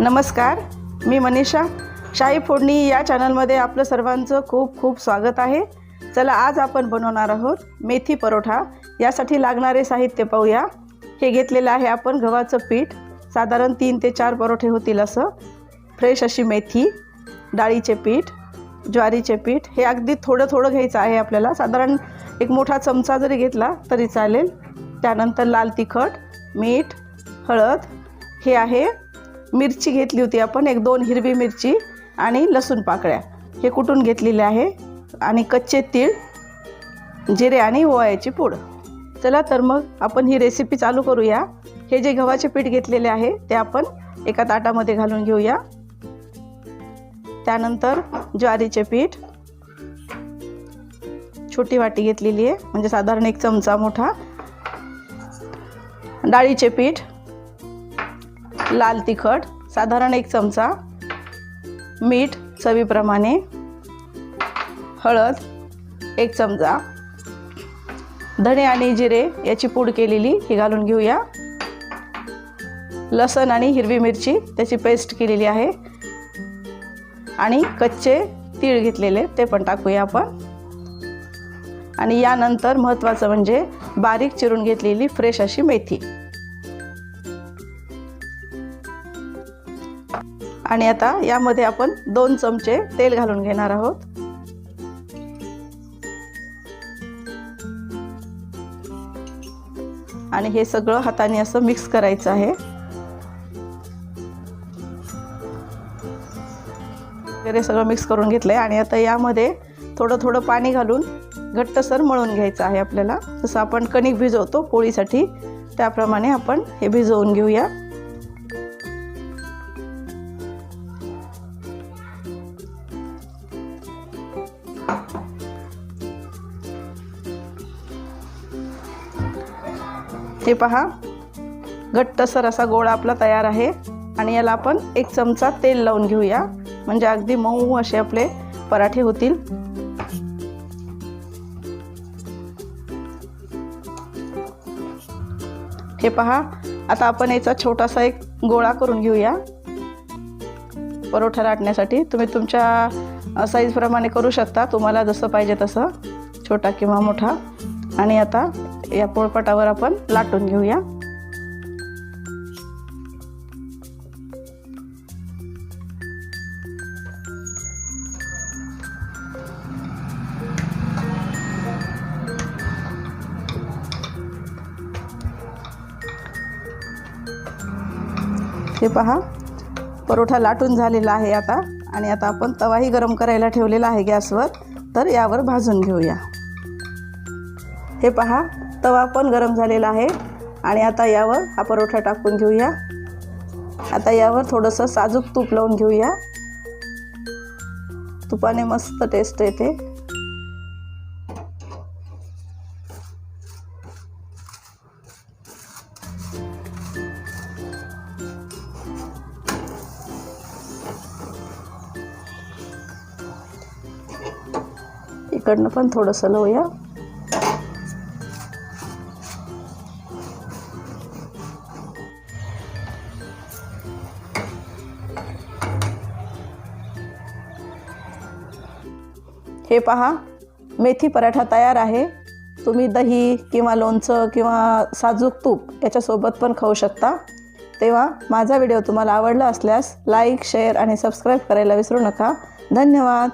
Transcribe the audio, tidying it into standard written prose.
नमस्कार, मी मनीषा. शाही फोडणी या चॅनलमध्ये आपलं सर्वांचं खूप खूप स्वागत आहे. चला, आज आपण बनवणार आहोत मेथी परोठा. यासाठी लागणारे साहित्य पाहूया. हे घेतलेलं आहे आपण गव्हाचं पीठ, साधारण 3 ते 4 परोठे होतील असं. फ्रेश अशी मेथी, डाळीचे पीठ, ज्वारीचे पीठ. हे अगदी थोडं थोडं घ्यायचं आहे आपल्याला, साधारण एक मोठा चमचा जरी घेतला तरी चालेल. त्यानंतर लाल तिखट, मीठ, हळद. हे आहे मिरची घेतली होती आपण, 1-2 हिरवी मिरची आणि लसूण पाकळ्या हे कुटून घेतलेले आहे, आणि कच्चे तीळ, जिरे आणि ओव्याची पूड. चला तर मग आपण ही रेसिपी चालू करूया. हे जे गव्हाचे पीठ घेतलेले आहे ते आपण एका ताटामध्ये घालून घेऊया. त्यानंतर ज्वारीचे पीठ, छोटी वाटी घेतलेली आहे, म्हणजे साधारण 1 चमचा मोठा. डाळीचे पीठ, लाल तिखट साधारण 1 चमचा, मीठ चवीप्रमाणे, हळद 1 चमचा, धणे आणि जिरे याची पूड केलेली ही घालून घेऊया. लसूण आणि हिरवी मिरची त्याची पेस्ट केलेली आहे, आणि कच्चे तीळ घेतलेले ते पण टाकूया आपण. आणि यानंतर महत्त्वाचं म्हणजे बारीक चिरून घेतलेली फ्रेश अशी मेथी. आणि आता यामध्ये आपण 2 चमचे तेल घालून घेणार आहोत. आणि हे सगळं हाताने असं मिक्स करायचं आहे. वगैरे सगळं मिक्स करून घेतलंय. आणि आता यामध्ये थोडं थोडं पाणी घालून घट्टसर मळून घ्यायचं आहे आपल्याला. जसं आपण कणिक भिजवतो पोळीसाठी त्याप्रमाणे आपण हे भिजवून घेऊया. हे पहा, घट्टसर असा गोळा आपला तयार आहे. आणि याला आपण 1 चमचा तेल लावून घेऊया, म्हणजे अगदी मऊ असे आपले पराठे होतील. हे पहा, आता आपण याचा छोटासा एक गोळा करून घेऊया परोठा लाटण्यासाठी. तुम्ही तुमच्या साईजप्रमाणे करू शकता, तुम्हाला जसं पाहिजे तसं, छोटा किंवा मोठा. आणि आता या पोळपाटावर आपण लाटून घेऊया. हे पहा, परोठा लाटून झालेला आहे आता. आणि आता आपण तवाही गरम करायला ठेवलेला आहे गॅसवर, तर यावर भाजून घेऊया. हे पहा, तवा पण गरम झालेला आहे. आणि आता यावर हा परोठा टाकून घेऊया. आता यावर थोडंसं साजूक तूप लावून घेऊया. तुपाने मस्त टेस्ट येते. इकडनं पण थोडंसं लावूया. हे पहा, मेथी पराठा तयार आहे. तुम्ही दही किंवा लोणचं किंवा साजूक तूप याच्यासोबत पण खाऊ शकता. तेव्हा माझा व्हिडिओ तुम्हाला आवडला असल्यास लाईक, शेअर आणि सबस्क्राईब करायला विसरू नका. धन्यवाद.